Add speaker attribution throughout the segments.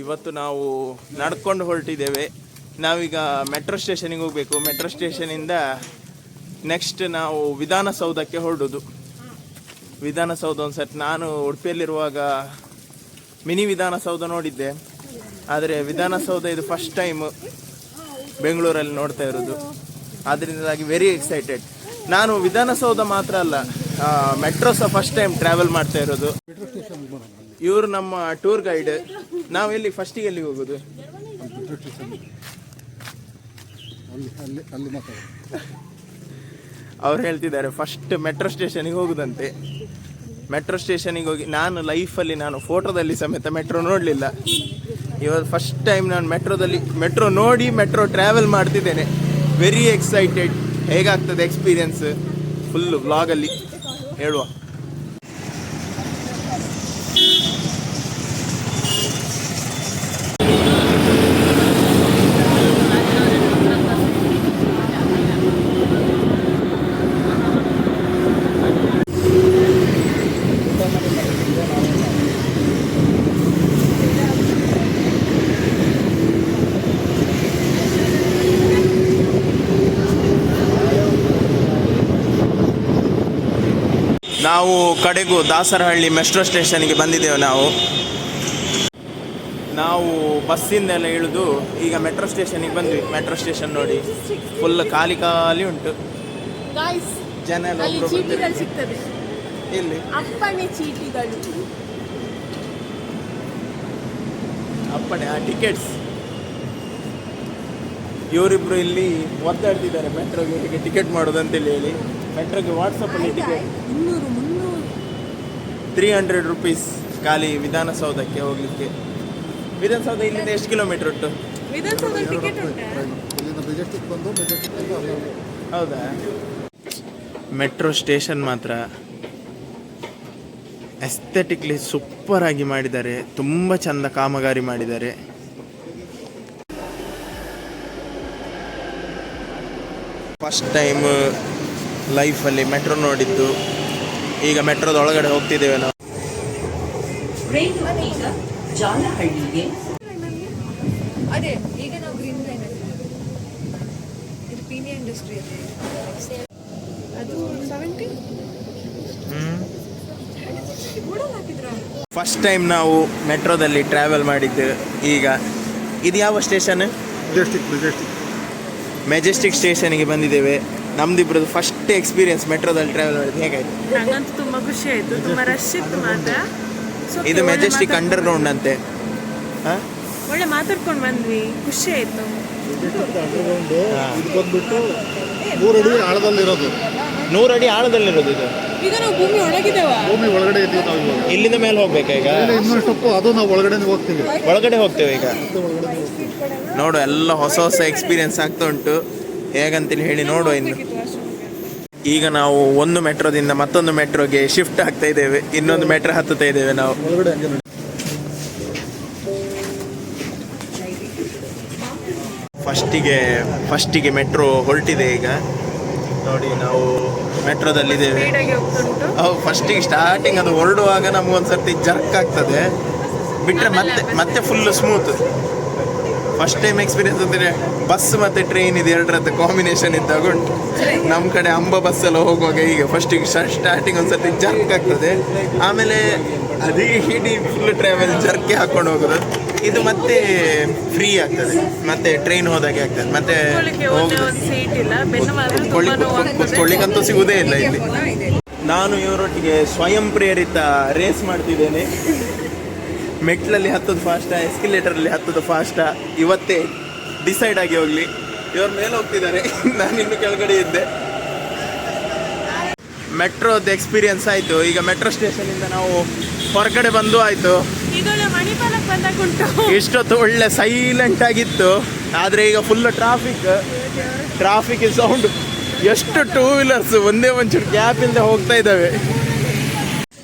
Speaker 1: ಇವತ್ತು ನಾವು ನಡ್ಕೊಂಡು ಹೊರಟಿದ್ದೇವೆ. ನಾವೀಗ ಮೆಟ್ರೋ ಸ್ಟೇಷನಿಗೆ ಹೋಗಬೇಕು. ಮೆಟ್ರೋ ಸ್ಟೇಷನಿಂದ ನೆಕ್ಸ್ಟ್ ನಾವು ವಿಧಾನಸೌಧಕ್ಕೆ ಹೊರಡೋದು. ವಿಧಾನಸೌಧ ಒಂದು ಸತಿ ನಾನು ಉಡುಪಿಯಲ್ಲಿರುವಾಗ ಮಿನಿ ವಿಧಾನಸೌಧ ನೋಡಿದ್ದೆ, ಆದರೆ ವಿಧಾನಸೌಧ ಇದು ಫಸ್ಟ್ ಟೈಮ್ ಬೆಂಗಳೂರಲ್ಲಿ ನೋಡ್ತಾ ಇರೋದು. ಅದರಿಂದಾಗಿ ವೆರಿ ಎಕ್ಸೈಟೆಡ್. ನಾನು ವಿಧಾನಸೌಧ ಮಾತ್ರ ಅಲ್ಲ, ಮೆಟ್ರೋ ಸಹ ಫಸ್ಟ್ ಟೈಮ್ ಟ್ರಾವೆಲ್ ಮಾಡ್ತಾ ಇರೋದು. ಇವರು ನಮ್ಮ ಟೂರ್ ಗೈಡ್. ನಾವು ಎಲ್ಲಿ ಫಸ್ಟಿಗೆ ಎಲ್ಲಿ ಹೋಗೋದು? ಅವ್ರು ಹೇಳ್ತಿದ್ದಾರೆ ಫಸ್ಟ್ ಮೆಟ್ರೋ ಸ್ಟೇಷನಿಗೆ ಹೋಗುದಂತೆ. ಮೆಟ್ರೋ ಸ್ಟೇಷನಿಗೆ ಹೋಗಿ ನಾನು ಲೈಫಲ್ಲಿ ಫೋಟೋದಲ್ಲಿ ಸಮೇತ ಮೆಟ್ರೋ ನೋಡಲಿಲ್ಲ. ಇವತ್ತು ಫಸ್ಟ್ ಟೈಮ್ ನಾನು ಮೆಟ್ರೋ ನೋಡಿ ಮೆಟ್ರೋ ಟ್ರಾವೆಲ್ ಮಾಡ್ತಿದ್ದೇನೆ. Very excited. ಹೇಗಾಗ್ತದೆ ಎಕ್ಸ್ಪೀರಿಯನ್ಸ್ ಫುಲ್ಲು ವ್ಲಾಗಲ್ಲಿ ಹೇಳುವ. ನಾವು ಕಡೆಗೂ ದಾಸರಹಳ್ಳಿ ಮೆಟ್ರೋ ಸ್ಟೇಷನ್ಗೆ ಬಂದಿದ್ದೇವೆ. ನಾವು ಬಸ್ಸಿಂದೆಲ್ಲ ಇಳಿದು ಈಗ ಮೆಟ್ರೋ ಸ್ಟೇಷನಿಗೆ ಬಂದ್ವಿ. ಮೆಟ್ರೋ ಸ್ಟೇಷನ್ ನೋಡಿ ಫುಲ್ ಖಾಲಿ ಉಂಟು. ಜನ ಇಲ್ಲಿ ಅಪ್ಪಣೆ ಟಿಕೆಟ್ಸ್. ಇವರಿಬ್ರು ಇಲ್ಲಿ ಒದ್ದಾಡ್ತಿದ್ದಾರೆ ಮೆಟ್ರೋಗೆ ಹೇಗೆ ಟಿಕೆಟ್ ಮಾಡೋದು ಅಂತೇಳಿ ಹೇಳಿ. ಮೆಟ್ರೋಗೆ ವಾಟ್ಸಪ್ಪಲ್ಲಿ ಟಿಕೆಟ್ 300 ರೂಪೀಸ್ ಖಾಲಿ ವಿಧಾನಸೌಧಕ್ಕೆ ಹೋಗ್ಲಿಕ್ಕೆ. ವಿಧಾನಸೌಧ ಇಲ್ಲಿಂದ ಎಷ್ಟು ಕಿಲೋಮೀಟರ್ ಉಂಟು? ಹೌದಾ? ಮೆಟ್ರೋ ಸ್ಟೇಷನ್ ಮಾತ್ರ ಎಸ್ಥೆಟಿಕ್ಲಿ ಸೂಪರ್ ಆಗಿ ಮಾಡಿದ್ದಾರೆ. ತುಂಬ ಚಂದ ಕಾಮಗಾರಿ ಮಾಡಿದ್ದಾರೆ. ಫಸ್ಟ್ ಟೈಮ್ ಲೈಫಲ್ಲಿ ಮೆಟ್ರೋ ನೋಡಿದ್ದು. ಈಗ ಮೆಟ್ರೋದ ಒಳಗಡೆ ಹೋಗ್ತಿದ್ದೇವೆ ನಾವು.
Speaker 2: ಅದೇ ಈಗ ನಾವು ಗ್ರೀನ್ ಲೈನ್ ಇದು ಪೀನಿಯ ಇಂಡಸ್ಟ್ರಿ ಅದು 70
Speaker 1: ಫಸ್ಟ್ ಟೈಮ್ ನಾವು ಮೆಟ್ರೋದಲ್ಲಿ ಟ್ರಾವೆಲ್ ಮಾಡಿದ್ದು. ಈಗ ಇದು ಯಾವ ಸ್ಟೇಷನ್? ಮೆಜೆಸ್ಟಿಕ್ ಸ್ಟೇಷನ್ಗೆ ಬಂದಿದ್ದೇವೆ. ನಮ್ದಿಬ್ರದ್ದು ಫಸ್ಟ್ ಎಕ್ಸ್ಪೀರಿಯನ್ಸ್ ಮೆಟ್ರೋದಲ್ಲಿ ಟ್ರಾವೆಲ್ ಮಾಡಿದ್ದು. ಹೇಗಾಯ್ತು?
Speaker 2: ನಂಗಂತೂ ತುಂಬ ಖುಷಿ ಆಯಿತು. ತುಂಬ ರಶ್ ಇತ್ತು ಮಾತ್ರ.
Speaker 1: ಇದು ಮೆಜೆಸ್ಟಿಕ್ ಅಂಡರ್ ಗ್ರೌಂಡ್ ಅಂತೆ.
Speaker 2: ಒಳ್ಳೆ ಮಾತಾಡ್ಕೊಂಡು ಬಂದ್ವಿ, ಖುಷಿ ಆಯಿತು.
Speaker 3: ಬಂದ್ಬಿಟ್ಟು 100 ಅಡಿ ಆಳದಲ್ಲಿರೋದು.
Speaker 1: 100 ಅಡಿ ಆಳದಲ್ಲಿರೋದು ಇದು.
Speaker 2: ಈಗ ನಾವು ಭೂಮಿ
Speaker 3: ಒಳಗಡೆ ಇದ್ದೀವಿ ನಾವು.
Speaker 1: ಇಲ್ಲಿಂದ ಮೇಲೆ ಹೋಗ್ಬೇಕಾ ಈಗ?
Speaker 3: ಇನ್ನಷ್ಟು ಅದು ನಾವು ಒಳಗಡೆ
Speaker 1: ಹೋಗ್ತೇವೆ ಈಗ. ನೋಡು, ಎಲ್ಲ ಹೊಸ ಹೊಸ ಎಕ್ಸ್ಪೀರಿಯನ್ಸ್ ಆಗ್ತಾ ಉಂಟು. ಹೇಗಂತೇಳಿ ಹೇಳಿ ನೋಡುವ. ಇನ್ನು ಈಗ ನಾವು ಒಂದು ಮೆಟ್ರೋದಿಂದ ಮತ್ತೊಂದು ಮೆಟ್ರೋಗೆ ಶಿಫ್ಟ್ ಆಗ್ತಾ ಇದ್ದೇವೆ. ಇನ್ನೊಂದು ಮೆಟ್ರೋ ಹತ್ತುತ್ತಾ ಇದ್ದೇವೆ ನಾವು. ಫಸ್ಟಿಗೆ ಮೆಟ್ರೋ ಹೊರಟಿದೆ ಈಗ ನೋಡಿ. ನಾವು ಮೆಟ್ರೋದಲ್ಲಿದ್ದೇವೆ. ಫಸ್ಟಿಗೆ ಸ್ಟಾರ್ಟಿಂಗ್ ಅದು ಹೊರಡುವಾಗ ನಮಗೊಂದ್ಸರ್ತಿ ಜರ್ಕ್ ಆಗ್ತದೆ, ಬಿಟ್ಟರೆ ಮತ್ತೆ full smooth. First time experience ಅಂದರೆ ಬಸ್ ಮತ್ತು ಟ್ರೈನ್ ಇದು ಎರಡರದ್ದು ಕಾಂಬಿನೇಷನ್ ಇದ್ದಾಗ ಉಂಟು. ನಮ್ಮ ಕಡೆ ಬಸ್ಸೆಲ್ಲ ಹೋಗುವಾಗ ಈಗ ಫಸ್ಟಿಗೆ ಸ್ಟಾರ್ಟಿಂಗ್ ಒಂದ್ಸತಿ ಜರ್ಕ್ ಆಗ್ತದೆ, ಆಮೇಲೆ ಅದೇ ಇಡೀ ಫುಲ್ ಟ್ರಾವೆಲ್ ಜರ್ಕೆ ಹಾಕ್ಕೊಂಡು ಹೋಗೋದು. ಇದು ಮತ್ತೆ ಫ್ರೀ ಆಗ್ತದೆ, ಮತ್ತೆ ಟ್ರೈನ್ ಹೋದಾಗೆ ಆಗ್ತದೆ. ಮತ್ತೆ ಕುತ್ಕೊಳ್ಳಿಕ್ಕಂತೂ ಸಿಗುವುದೇ ಇಲ್ಲ ಇಲ್ಲಿ. ನಾನು ಇವರೊಟ್ಟಿಗೆ ಸ್ವಯಂ ಪ್ರೇರಿತ ರೇಸ್ ಮಾಡ್ತಿದ್ದೇನೆ. ಮೆಟ್ಲಲ್ಲಿ ಹತ್ತೋದು ಫಾಸ್ಟಾ, ಎಸ್ಕಿಲೇಟರಲ್ಲಿ ಹತ್ತೋದು ಫಾಸ್ಟಾ ಇವತ್ತೇ ಡಿಸೈಡ್ ಆಗಿ ಹೋಗಲಿ. ಇವ್ರ ಮೇಲೆ ಹೋಗ್ತಿದ್ದಾರೆ, ನಾನಿನ್ನು ಕೆಳಗಡೆ ಇದ್ದೆ. ಮೆಟ್ರೋದ ಎಕ್ಸ್ಪೀರಿಯನ್ಸ್ ಆಯಿತು. ಈಗ ಮೆಟ್ರೋ ಸ್ಟೇಷನಿಂದ ನಾವು ಹೊರಗಡೆ ಬಂದು ಆಯಿತು. ಇಷ್ಟೊತ್ತು ಒಳ್ಳೆ ಸೈಲೆಂಟ್ ಆಗಿತ್ತು, ಆದರೆ ಈಗ ಫುಲ್ ಟ್ರಾಫಿಕ್ ಸೌಂಡ್. ಎಷ್ಟು 2 ವೀಲರ್ಸ್ ಒಂದೇ ಒಂಚೂರು ಗ್ಯಾಪ್ ಇಲ್ಲದೆ ಹೋಗ್ತಾ ಇದ್ದಾವೆ.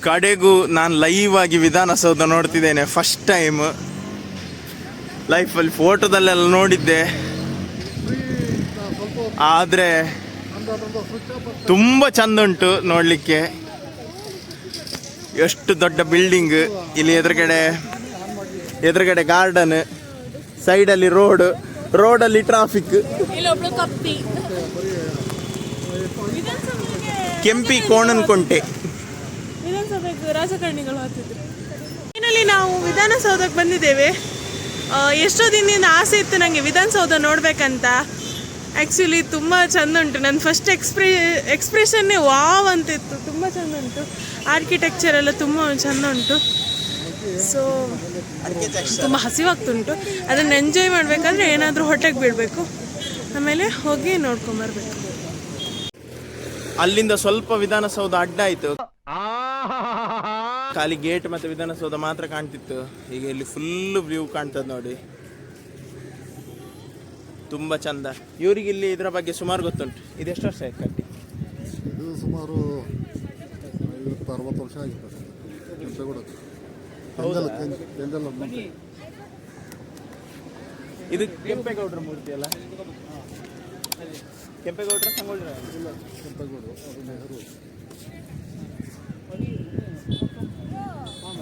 Speaker 1: ಕಡೆಗೂ ನಾನು ಲೈವ್ ಆಗಿ ವಿಧಾನಸೌಧ ನೋಡ್ತಿದ್ದೇನೆ. ಫಸ್ಟ್ ಟೈಮ್ ಲೈಫಲ್ಲಿ ಫೋಟೋದಲ್ಲೆಲ್ಲ ನೋಡಿದ್ದೆ, ಆದರೆ ತುಂಬ ಚಂದ ಉಂಟು ನೋಡಲಿಕ್ಕೆ. ಎಷ್ಟು ದೊಡ್ಡ ಬಿಲ್ಡಿಂಗ್. ಇಲ್ಲಿ ಎದುರುಗಡೆ ಎದುರುಗಡೆ ಗಾರ್ಡನ್, ಸೈಡಲ್ಲಿ ರೋಡಲ್ಲಿ ಟ್ರಾಫಿಕ್.
Speaker 2: ಇಲ್ಲೊಬ್ಳು ಕಪ್ಪಿ.
Speaker 1: ಕೆಂಪಿ ಕೋಣನಕುಂಟೆ.
Speaker 2: ವಿಧಾನಸಭೆಗೆ ರಾಜಕಾರಣಿಗಳು ಹಾಕಿದ್ರು. ಫೈನಲಿ ನಾವು ವಿಧಾನಸೌಧಕ್ಕೆ ಬಂದಿದ್ದೇವೆ. ಎಷ್ಟೋ ದಿನದಿಂದ ಆಸೆ ಇತ್ತು ನನಗೆ ವಿಧಾನಸೌಧ ನೋಡ್ಬೇಕಂತ. ಆ್ಯಕ್ಚುಲಿ ತುಂಬ ಚೆಂದ ಉಂಟು. ನನ್ನ ಫಸ್ಟ್ ಎಕ್ಸ್ಪ್ರೆಷನ್ನೇ ವಾವ್ ಅಂತಿತ್ತು. ತುಂಬ ಚೆಂದ ಉಂಟು. ಆರ್ಕಿಟೆಕ್ಚರ್ ಎಲ್ಲ ತುಂಬ ಚೆಂದ ಉಂಟು. ಸೊ ತುಂಬ ಹಸಿವಾಗ್ತುಂಟು. ಅದನ್ನು ಎಂಜಾಯ್ ಮಾಡಬೇಕಾದ್ರೆ ಏನಾದರೂ ಹೊಟ್ಟೆಗೆ ಬೀಳಬೇಕು. ಆಮೇಲೆ ಹೋಗಿ ನೋಡ್ಕೊಂಬರ್ಬೇಕು.
Speaker 1: ಅಲ್ಲಿಂದ ಸ್ವಲ್ಪ ವಿಧಾನಸೌಧ ಅಡ್ಡ ಆಯ್ತು. ಖಾಲಿ ಗೇಟ್ ಮತ್ತೆ ವಿಧಾನಸೌಧ ಮಾತ್ರ ಕಾಣ್ತಿತ್ತು. ಈಗ ಇಲ್ಲಿ ಫುಲ್ ವ್ಯೂ ಕಾಣ್ತದೆ ನೋಡಿ, ತುಂಬಾ ಚಂದ. ಇವರಿಗೆ ಇಲ್ಲಿ ಇದರ ಬಗ್ಗೆ ಸುಮಾರು ಗೊತ್ತುಂಟು. ಇದೆಷ್ಟು ವರ್ಷ ಆಯ್ತು ಕಟ್ಟಿ?
Speaker 3: ಇದು ಸುಮಾರು 50-60 ವರ್ಷ ಆಗಿತ್ತು.
Speaker 1: ಇದು ಕೆಂಪೇಗೌಡರ ಮೂರ್ತಿ ಅಲ್ಲ? ಕೆಂಪೇಗೌಡರ ಸಂಗೊಳ್ಳ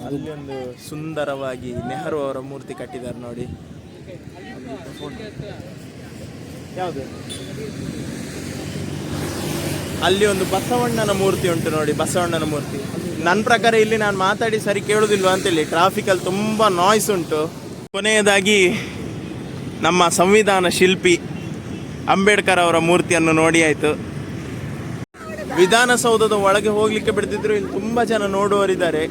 Speaker 1: ಅಲ್ಲಿ ಒಂದು ಸುಂದರವಾಗಿ ನೆಹರು ಅವರ ಮೂರ್ತಿ ಕಟ್ಟಿದ್ದಾರೆ ನೋಡಿ. ಯಾವುದು? ಅಲ್ಲಿ ಒಂದು ಬಸವಣ್ಣನ ಮೂರ್ತಿ ಉಂಟು ನೋಡಿ, ಬಸವಣ್ಣನ ಮೂರ್ತಿ. ನನ್ನ ಪ್ರಕಾರ ಇಲ್ಲಿ ನಾನು ಮಾತಾಡಿ ಸರಿ ಕೇಳೋದಿಲ್ವಾ ಅಂತೇಳಿ ಟ್ರಾಫಿಕಲ್ಲಿ ತುಂಬ ನಾಯ್ಸ್ ಉಂಟು. ಕೊನೆಯದಾಗಿ ನಮ್ಮ ಸಂವಿಧಾನ ಶಿಲ್ಪಿ ಅಂಬೇಡ್ಕರ್ ಅವರ ಮೂರ್ತಿಯನ್ನು ನೋಡಿ ಆಯಿತು. ವಿಧಾನಸೌಧದ ಒಳಗೆ ಹೋಗ್ಲಿಕ್ಕೆ ಬಿಡ್ತಿದ್ರು. ಇಲ್ಲಿ ತುಂಬ ಜನ ನೋಡುವವರಿದ್ದಾರೆ.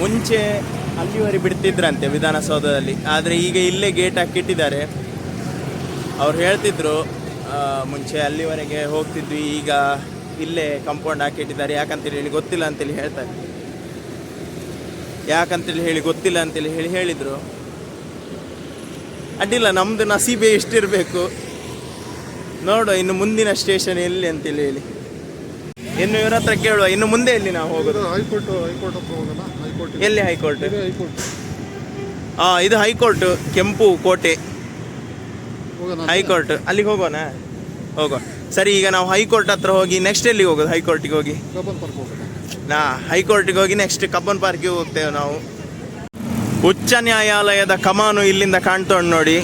Speaker 1: ಮುಂಚೆ ಅಲ್ಲಿವರೆಗೆ ಬಿಡ್ತಿದ್ರಂತೆ ವಿಧಾನಸೌಧದಲ್ಲಿ, ಆದರೆ ಈಗ ಇಲ್ಲೇ ಗೇಟ್ ಹಾಕಿಟ್ಟಿದ್ದಾರೆ. ಅವ್ರು ಹೇಳ್ತಿದ್ರು ಮುಂಚೆ ಅಲ್ಲಿವರೆಗೆ ಹೋಗ್ತಿದ್ವಿ, ಈಗ ಇಲ್ಲೇ ಕಾಂಪೌಂಡ್ ಹಾಕಿಟ್ಟಿದ್ದಾರೆ. ಯಾಕಂತೇಳಿ ಹೇಳಿ ಗೊತ್ತಿಲ್ಲ ಅಂತೇಳಿ ಹೇಳ್ತಾರೆ. ಗೊತ್ತಿಲ್ಲ ಅಂತೇಳಿ ಹೇಳಿದರು. ಅಡ್ಡಿಲ್ಲ, ನಮ್ಮದು ನಸೀಬೆ ಎಷ್ಟಿರಬೇಕು ನೋಡು. ಇನ್ನು ಮುಂದಿನ ಸ್ಟೇಷನ್ ಎಲ್ಲಿ ಅಂತೇಳಿ ಹೇಳಿ ಇನ್ನು ಇವ್ರ ಹತ್ರ ಕೇಳುವ. ಇನ್ನು ಮುಂದೆ ಎಲ್ಲಿ ನಾವು ಹೋಗೋದು?
Speaker 3: ಹೈಕೋರ್ಟ್ ಹತ್ರ ಹೋಗೋಣ.
Speaker 1: ಎಲ್ಲಿ ಹೈಕೋರ್ಟ್? ಇದು ಹೈಕೋರ್ಟ್, ಕೆಂಪು ಕೋಟೆ ಹೈಕೋರ್ಟ್. ಅಲ್ಲಿಗೆ ಹೋಗೋಣ? ಸರಿ, ಈಗ ನಾವು ಹೈಕೋರ್ಟ್ ಹತ್ರ ಹೋಗಿ ನೆಕ್ಸ್ಟ್ ಎಲ್ಲಿಗೆ ಹೋಗೋದು? ಹೈಕೋರ್ಟಿಗೆ ಹೋಗಿ ಹೈಕೋರ್ಟಿಗೆ ಹೋಗಿ ನೆಕ್ಸ್ಟ್ ಕಬ್ಬನ್ ಪಾರ್ಕಿಗೆ ಹೋಗ್ತೇವೆ ನಾವು. ಉಚ್ಚ ನ್ಯಾಯಾಲಯದ ಕಮಾನು ಇಲ್ಲಿಂದ ಕಾಣ್ತೋಣ ನೋಡಿ.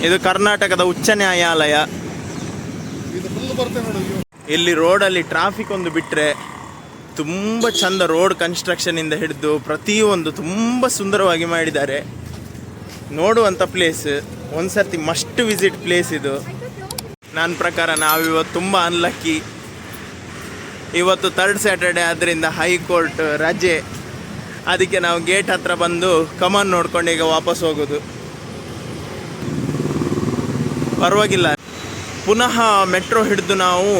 Speaker 1: ಇದು ಕರ್ನಾಟಕದ ಉಚ್ಚ ನ್ಯಾಯಾಲಯ. ಇಲ್ಲಿ ರೋಡಲ್ಲಿ ಟ್ರಾಫಿಕ್ ಒಂದು ಬಿಟ್ಟರೆ ತುಂಬ ಚಂದ. ರೋಡ್ ಕನ್ಸ್ಟ್ರಕ್ಷನಿಂದ ಹಿಡಿದು ಪ್ರತಿಯೊಂದು ತುಂಬ ಸುಂದರವಾಗಿ ಮಾಡಿದ್ದಾರೆ. ನೋಡುವಂಥ ಪ್ಲೇಸ್, ಒಂದ್ಸರ್ತಿ ಮಸ್ಟ್ ವಿಸಿಟ್ ಪ್ಲೇಸ್ ಇದು. ನನ್ನ ಪ್ರಕಾರ ನಾವಿವತ್ತು ತುಂಬ ಅನ್ಲಕ್ಕಿ. ಇವತ್ತು 3rd ಸ್ಯಾಟರ್ಡೆ ಆದ್ದರಿಂದ ಹೈಕೋರ್ಟ್ ರಜೆ. ಅದಕ್ಕೆ ನಾವು ಗೇಟ್ ಹತ್ರ ಬಂದು ಕಮಾನ್ ನೋಡ್ಕೊಂಡು ಈಗ ವಾಪಸ್ ಹೋಗೋದು. ಪರವಾಗಿಲ್ಲ. ಪುನಃ ಮೆಟ್ರೋ ಹಿಡಿದು ನಾವು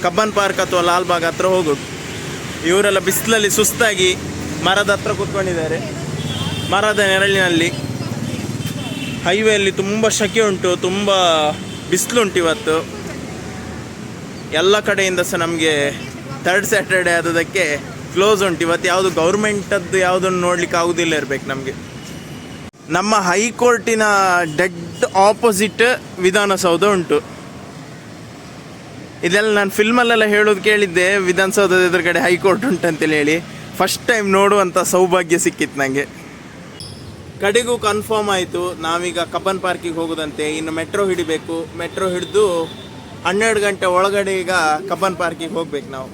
Speaker 1: ಕಬ್ಬನ್ ಪಾರ್ಕ್ ಅಥವಾ ಲಾಲ್ಬಾಗ್ ಹತ್ರ ಹೋಗೋದು. ಇವರೆಲ್ಲ ಬಿಸಿಲಲ್ಲಿ ಸುಸ್ತಾಗಿ ಮರದ ಹತ್ರ ಕೂತ್ಕೊಂಡಿದ್ದಾರೆ, ಮರದ ನೆರಳಿನಲ್ಲಿ. ಹೈವೇಯಲ್ಲಿ ತುಂಬ ಶೆಕೆ ಉಂಟು, ತುಂಬ ಬಿಸಿಲುಂಟು ಇವತ್ತು. ಎಲ್ಲ ಕಡೆಯಿಂದ ಸಹ ನಮಗೆ 3rd ಸ್ಯಾಟರ್ಡೆ ಆದದಕ್ಕೆ ಕ್ಲೋಸ್ ಉಂಟು ಇವತ್ತು. ಯಾವುದು ಗೌರ್ಮೆಂಟದ್ದು ಯಾವುದನ್ನು ನೋಡ್ಲಿಕ್ಕೆ ಆಗೋದಿಲ್ಲ ಇರಬೇಕು ನಮಗೆ. ನಮ್ಮ ಹೈಕೋರ್ಟಿನ ಡೆಡ್ ಆಪೋಸಿಟ್ ವಿಧಾನಸೌಧ ಉಂಟು. ಇದೆಲ್ಲ ನಾನು ಫಿಲ್ಮಲ್ಲೆಲ್ಲ ಹೇಳೋದು ಕೇಳಿದ್ದೆ, ವಿಧಾನಸೌಧದ ಎದುರುಗಡೆ ಹೈಕೋರ್ಟ್ ಉಂಟಂತೇಳಿ ಹೇಳಿ. ಫಸ್ಟ್ ಟೈಮ್ ನೋಡುವಂಥ ಸೌಭಾಗ್ಯ ಸಿಕ್ಕಿತ್ತು ನನಗೆ. ಕಡೆಗೂ ಕನ್ಫರ್ಮ್ ಆಯಿತು, ನಾವೀಗ ಕಬ್ಬನ್ ಪಾರ್ಕಿಗೆ ಹೋಗೋದಂತೆ. ಇನ್ನು ಮೆಟ್ರೋ ಹಿಡಿಬೇಕು. ಮೆಟ್ರೋ ಹಿಡಿದು 12 ಗಂಟೆ ಒಳಗಡೆ ಈಗ ಕಬ್ಬನ್ ಪಾರ್ಕಿಗೆ ಹೋಗ್ಬೇಕು ನಾವು.